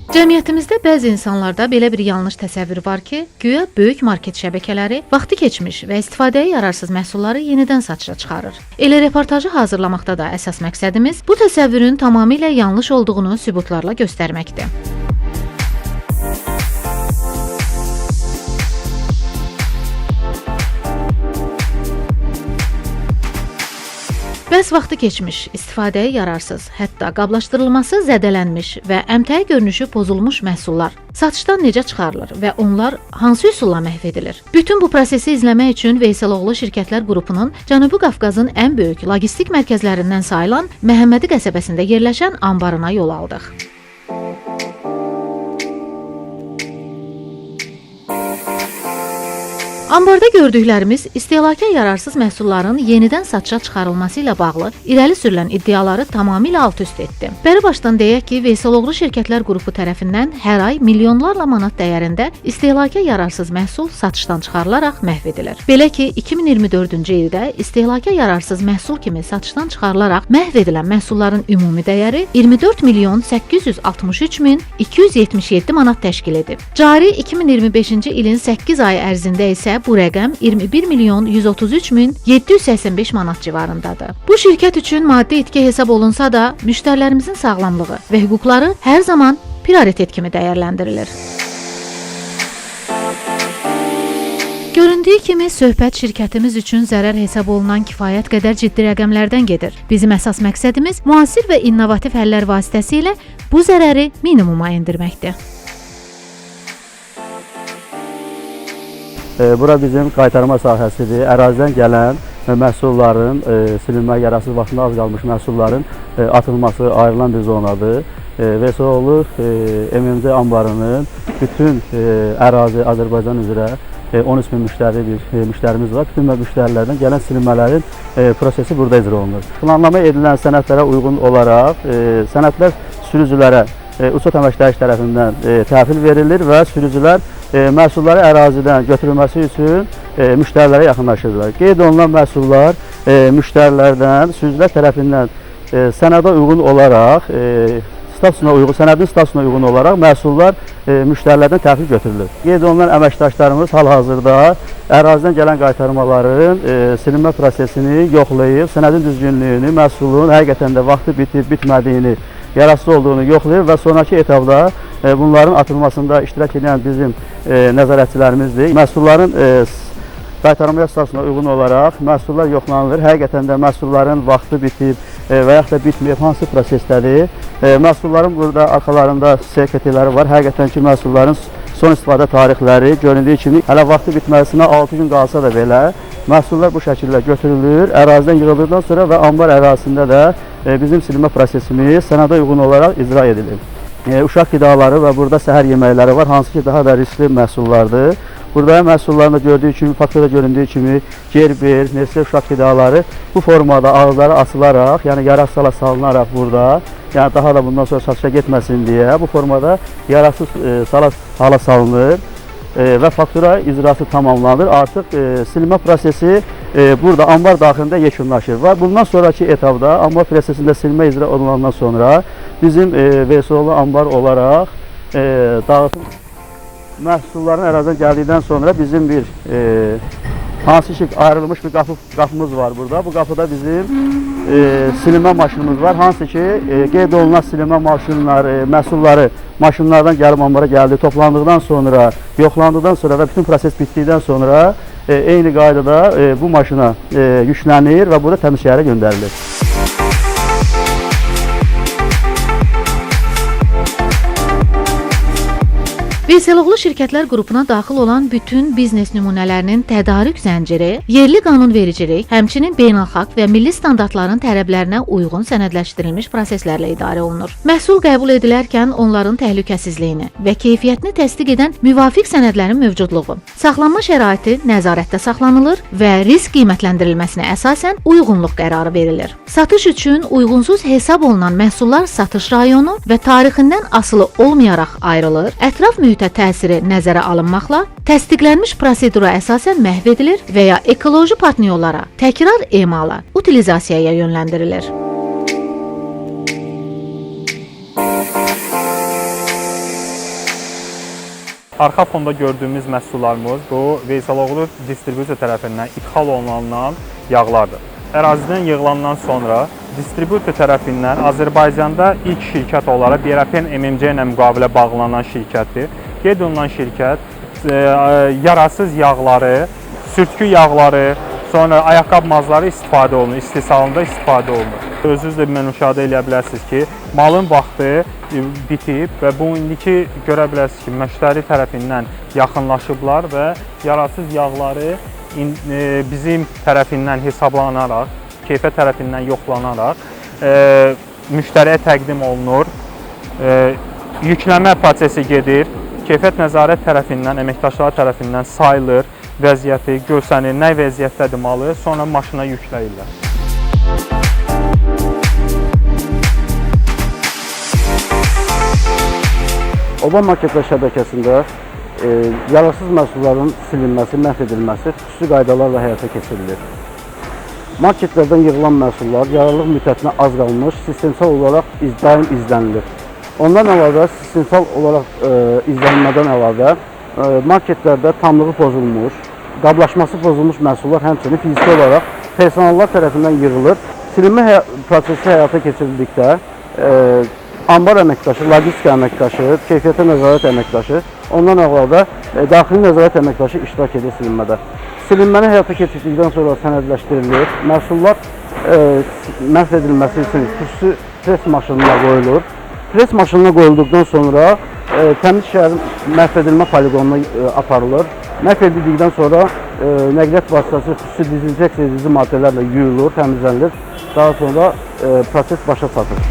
Cəmiyyətimizdə bəzi insanlarda belə bir yanlış təsəvvür var ki, güya böyük market şəbəkələri vaxtı keçmiş və istifadəyə yararsız məhsulları yenidən satışa çıxarır. Elə reportajı hazırlamaqda da əsas məqsədimiz bu təsəvvürün tamamilə yanlış olduğunu sübutlarla göstərməkdir. Bəs vaxtı keçmiş, istifadəyə yararsız, hətta qablaşdırılması zədələnmiş və əmtəyi görünüşü pozulmuş məhsullar satışdan necə çıxarılır və onlar hansı üsulla məhv edilir? Bütün bu prosesi izləmək üçün Veyseloğlu Şirkətlər Qrupunun Cənubi Qafqazın ən böyük logistik mərkəzlərindən sayılan Məhəmmədi qəsəbəsində yerləşən anbarına yol aldıq. Ambarda gördüklərimiz istehlaka yararsız məhsulların yenidən satışa çıxarılması ilə bağlı irəli sürülən iddiaları tamamilə alt-üst etdi. Bəri başdan deyək ki, Veyseloğlu Şirkətlər Qrupu tərəfindən hər ay milyonlarla manat dəyərində istehlaka yararsız məhsul satışdan çıxarılaraq məhv edilir. Belə ki, 2024-cü ildə istehlaka yararsız məhsul kimi satışdan çıxarılaraq məhv edilən məhsulların ümumi dəyəri 24 milyon 863 min 277 manat təşkil edib. Cari 2025-ci ilin 8 ay ərzində isə bu rəqəm 21 milyon 133 min 785 manat civarındadır. Bu şirkət üçün maddi itki hesab olunsa da, müştərilərimizin sağlamlığı və hüquqları hər zaman prioritet kimi dəyərləndirilir. Göründüyü kimi, söhbət şirkətimiz üçün zərər hesab olunan kifayət qədər ciddi rəqəmlərdən gedir. Bizim əsas məqsədimiz müasir və innovativ həllər vasitəsilə bu zərəri minimuma endirməkdir. Bura bizim qaytarma sahəsidir. Ərazidən gələn məhsulların, silinməyə yararsız vaxtında az qalmış məhsulların atılması ayrılan bir zonadır. Veyseloğlu MMC anbarının bütün ərazi Azərbaycan üzrə 13 min müştərimiz var. Bütün müştərilərdən gələn silinmələrin prosesi burada icra olunur. Planlama edilən sənədlərə uyğun olaraq sənədlər sürücülərə Uçot Əməkdaş tərəfindən təhvil verilir və sürücülər məhsulları ərazidən götürülməsi üçün müştərilərə yaxınlaşırlar. Qeyd olunan məhsullar müştərilərdən, sürücülər tərəfindən sənədə uyğun olaraq, sənədin statusuna uyğun olaraq məhsullar müştərilərdən təhvil götürülür. Qeyd olunan əməkdaşlarımız hal-hazırda ərazidən gələn qaytarmaların silinmə prosesini yoxlayıb, sənədin düzgünlüyünü, məhsulun həqiqətən də vaxtı bitib, bitmədiyini, yararsız olduğunu yoxlayır və sonraki etapda bunların atılmasında iştirak edən bizim nəzarətçilərimizdir. Məhsulların qaytarmaya statusuna uyğun olaraq məhsullar yoxlanılır. Həqiqətən də məhsulların vaxtı bitib və yaxud da bitməyib, hansı prosesdədir. Məhsulların burada arxalarında sertifikatları var. Həqiqətən ki, məhsulların son istifadə tarixləri göründüyü kimi hələ vaxtı bitməsinə 6 gün qalsa da belə məhsullar bu şəkildə götürülür, ərazidən yığıldıqdan sonra və anbar ərazisində də bizim silinmə prosesimiz sənədə uyğun olaraq icra edilir. Uşaq qidaları və burada səhər yeməkləri var, hansı ki daha da riskli məhsullardır. Burada məhsullarında gördüyü kimi, fakturada göründüyü kimi gerber, nesli uşaq qidaları bu formada ağızları asılaraq, yəni yararsız hala salınaraq burada, yəni daha da bundan sonra satışa getməsin deyə bu formada yararsız hala salınır və faktura icrası tamamlanır. Artıq silinmə prosesi burada anbar daxilində yekunlaşır. Bundan sonraki etapda anbar prosesində silinmə icra olunandan sonra bizim Veyseloğlu anbar olaraq dağıtım məhsulların ərazidən gəldikdən sonra bizim bir hansı ki ayrılmış bir qapımız var burada. Bu qapıda bizim silinmə maşınımız var. Hansı ki qeyd olunan silinmə maşınları, məhsulları maşınlardan gəlib anbara gəldi, toplandıqdan sonra, yoxlandıqdan sonra və bütün proses bitdikdən sonra eyni qaydada bu maşına yüklənir və burada təmiz şəhərə göndərilir. Veyseloğlu Şirkətlər Qrupuna daxil olan bütün biznes nümunələrinin tədarük zənciri, yerli qanunvericilik, həmçinin beynəlxalq və milli standartların tələblərinə uyğun sənədləşdirilmiş proseslərlə idarə olunur. Məhsul qəbul edilərkən onların təhlükəsizliyini və keyfiyyətini təsdiq edən müvafiq sənədlərin mövcudluğu, saxlanma şəraiti nəzarətdə saxlanılır və risk qiymətləndirilməsinə əsasən uyğunluq qərarı verilir. Satış üçün uyğunsuz hesab olunan məhsullar satış rayonu və tarixindən asılı olmayaraq ayrılır, ətraf mühitə təsiri nəzərə alınmaqla təsdiqlənmiş prosedura əsasən məhv edilir və ya ekoloji partnyorlara təkrar emala, utilizasiyaya yönləndirilir. Arxa fonda gördüyümüz məhsullarımız bu Veysaloğlu distribusiya tərəfindən ixal olunan yağlardır. Ərazidən yığılandan sonra distribusiya tərəfindən Azərbaycanda ilk şirkət olaraq BRPN MMC ilə müqavilə bağlanan şirkətdir. Qeyd olunan şirkət yararsız yağları, sürtkü yağları, sonra ayaqqabı mazları istifadə olunur, istehsalında istifadə olunur. Özünüz də müşahidə edə bilərsiniz ki, malın vaxtı bitib və bu indiki görə bilərsiniz ki, müştəri tərəfindən yaxınlaşıblar və yararsız yağları bizim tərəfindən hesablanaraq, keyfiyyət tərəfindən yoxlanaraq müştəriyə təqdim olunur. Yükləmə prosesi gedir. Keyfiyyət nəzarət tərəfindən, əməkdaşlar tərəfindən sayılır, vəziyyəti görsənir, nə vəziyyətdədir malı, sonra maşına yükləyirlər. Oba marketlər şəbəkəsində yararsız məhsulların silinməsi, məhv edilməsi xüsusi qaydalarla həyata keçirilir. Marketlərdən yığılan məhsullar yararlılıq müddətinə az qalmış, sistemsal olaraq daim izlənilir. Ondan əlavə, sistemsal olaraq izlənilmədən əlavə, marketlərdə tamlığı pozulmuş, qablaşması pozulmuş məhsullar həmçinin fiziki olaraq personallar tərəfindən yığılır. Silinmə prosesi həyata keçirildikdə ambar əməkdaşı, logistika əməkdaşı, keyfiyyətə nəzarət əməkdaşı, ondan əlavə daxili nəzarət əməkdaşı iştirak edir silinmədə. Silinməni həyata keçirdikdən sonra sənədləşdirilir. Məhsullar məhv edilməsi üçün xüsusi pres maşınına qoyulur. Pres maşınına qoyulduqdan sonra təmiz şəhərin məhv edilmə poligonuna aparılır. Məhv edildikdən sonra nəqliyyat vasitəsi xüsusi dezinfeksiya edici maddələrlə yuyulur, təmizlənilir. Daha sonra proses başa çatır.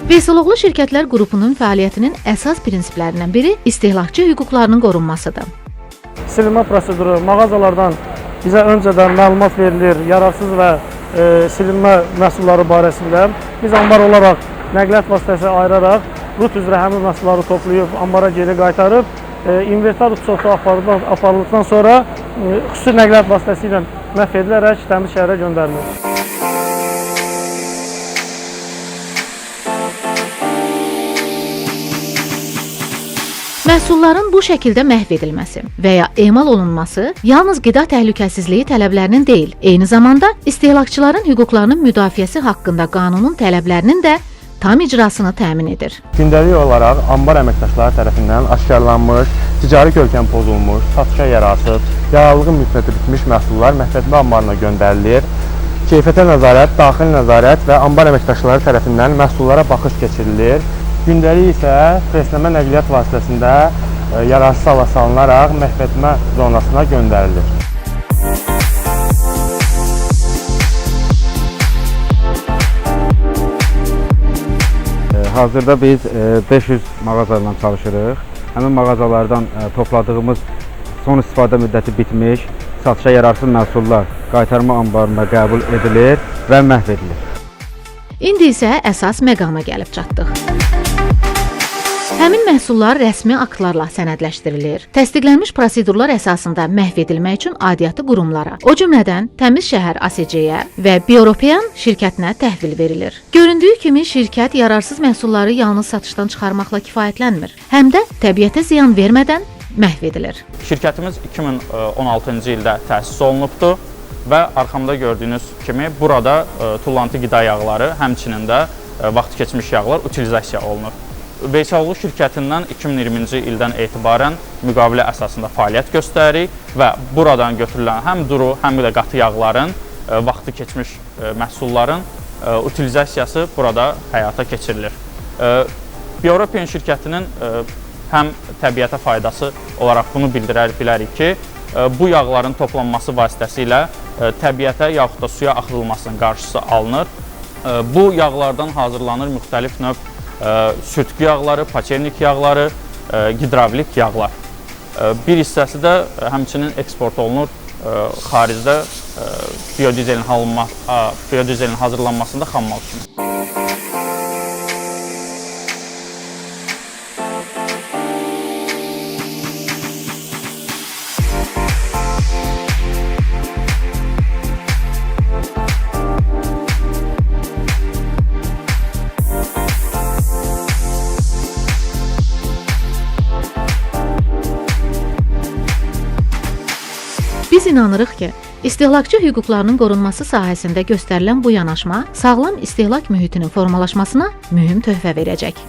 Veysaloğlu şirkətlər qrupunun fəaliyyətinin əsas prinsiplərindən biri istehlakçı hüquqlarının qorunmasıdır. Silinmə proseduru mağazalardan bizə öncədən məlumat verilir, yararsız və silinmə məhsulları barəsində. Biz ambar olaraq nəqliyyat vasitəsi ayıraraq rut üzrə həmin məhsulları toplayıb ambara geri qaytarıb, inventar uçotu aparıldıqdan sonra xüsusi nəqliyyat vasitəsi ilə məhv edilərək təmiz şəhərə göndərilir. Məhsulların bu şəkildə məhv edilməsi və ya emal olunması yalnız qida təhlükəsizliyi tələblərinin deyil, eyni zamanda istehlakçıların hüquqlarının müdafiəsi haqqında qanunun tələblərinin də tam icrasını təmin edir. Gündəlik olaraq ambar əməkdaşları tərəfindən aşkarlanmış, ticari görkəm pozulmuş, satışa yararsız, yararlılığı müddəti bitmiş məhsullar məhvedici ambarına göndərilir. Keyfiyyətə nəzarət, daxili nəzarət və ambar əməkdaşları tərəfindən məhsullara baxış keçirilir. Gündəlik isə presləmə nəqliyyat vasitəsində yararsız hala salınaraq məhvedici zonasına göndərilir. Hazırda biz 500 mağazalarla çalışırıq. Həmin mağazalardan topladığımız son istifadə müddəti bitmiş, satışa yararsız məhsullar qaytarma anbarına qəbul edilir və məhv edilir. İndi isə əsas məqama gəlib çatdıq. Həmin məhsullar rəsmi aktlarla sənədləşdirilir. Təsdiqlənmiş prosedurlar əsasında məhv edilmək üçün aidiyyatı qurumlara, o cümlədən Təmiz Şəhər ASC-yə və Bioeuropean şirkətinə təhvil verilir. Göründüyü kimi şirkət yararsız məhsulları yalnız satışdan çıxarmaqla kifayətlənmir, həm də təbiətə ziyan vermədən məhv edilir. Şirkətimiz 2016-cı ildə təsis olunubdur və arxamda gördüyünüz kimi burada tullantı qida yağları, həmçinin də vaxt keçmiş yağlar utilizasiya olunur. Veysaloğlu şirkətindən 2020-ci ildən etibarən müqavilə əsasında fəaliyyət göstəririk və buradan götürülən həm duru, həm də qatı yağların, vaxtı keçmiş məhsulların utilizasiyası burada həyata keçirilir. Bioeuropean şirkətinin həm təbiətə faydası olaraq bunu bildirə bilərik ki, bu yağların toplanması vasitəsilə təbiətə yaxud da suya axıdılmasının qarşısı alınır. Bu yağlardan hazırlanır müxtəlif növ sürtkü yağları, paçernik yağları, hidravlik yağlar. Bir hissəsi də həmçinin eksport olunur xaricdə biodizelin hazırlanmasında xammal kimi. Biz inanırıq ki, istehlakçı hüquqlarının qorunması sahəsində göstərilən bu yanaşma sağlam istehlak mühitinin formalaşmasına mühüm töhfə verəcək.